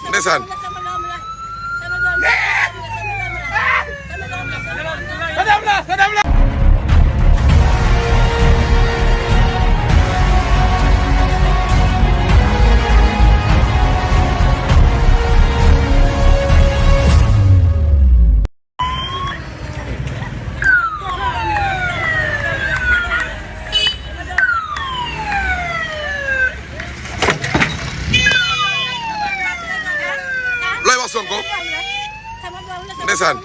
ndeysaan looy wax Sonko ndeysaan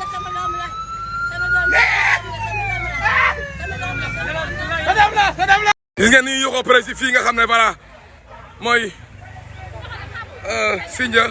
gis ngeen ni ñu ko prési fii nga xam ne voilà mooy Sindia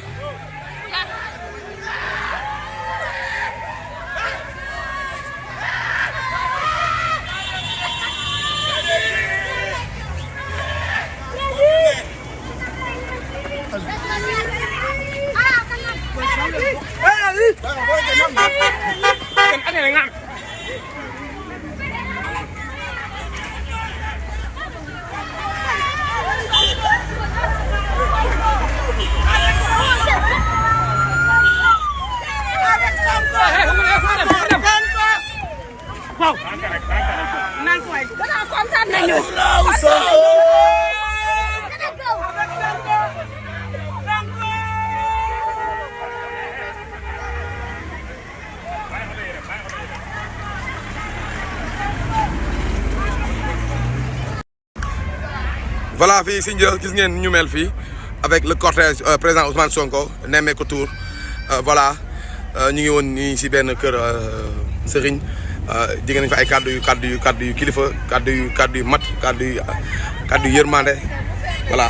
voilà fii Sindia gis ngeen ñu mel fii avec le cortège président Ousmane Sonko nemmeeku tour voilà ñu ngi woon nii si benn kër Serigne jigéen nañ fa ay kaddu yu kilifa kaddu yu mat kaddu yu yërmande voilà.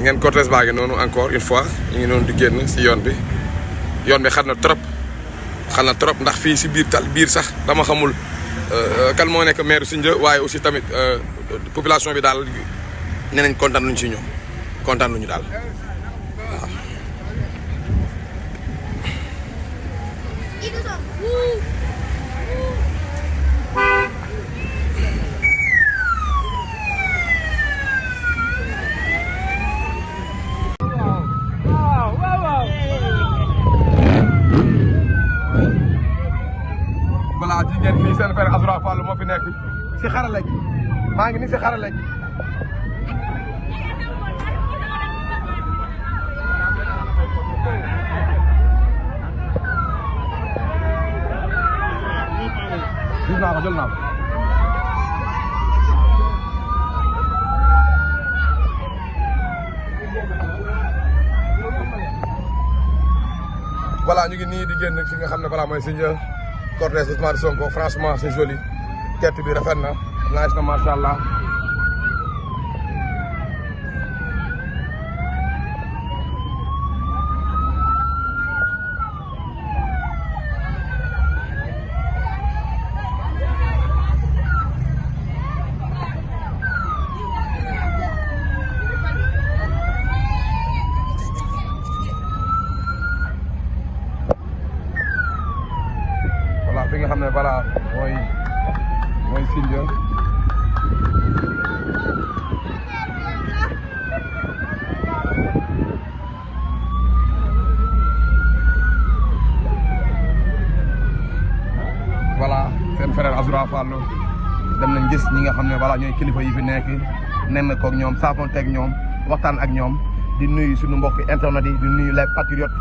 ngeen cortège baa ngi noonu encore une fois ñu ngi noonu di génn si yoon bi xat na trop ndax fii si biir sax dama xamul kan moo nekk maire Sindia waaye aussi tamit population bi daal nee nañ kontaan luñ si ñoom kontaan luñu daal waaw. voilà jigéen fii seen frère Azoura Fall moo fi nekk si xarala gi maa ngi ni si xarala gi gis naa ko jël naa ko voilà ñu ngi nii di génn fi nga xam ne balaa mooy Sindia cortège Ousmane Sonko franchement c'est joli tête bi rafet na nice na macha allah. fi nga xam ne voilà mooy Sindia voilà seen frère Azoura Fall dem nañ gis ñi nga xam ne voilà ñooy kilifa yi fi nekk nemmeekoo ak ñoom saafonteeg ñoom waxtaan ak ñoom di nuyu suñu mbokk internet yi di nuyu les patriotes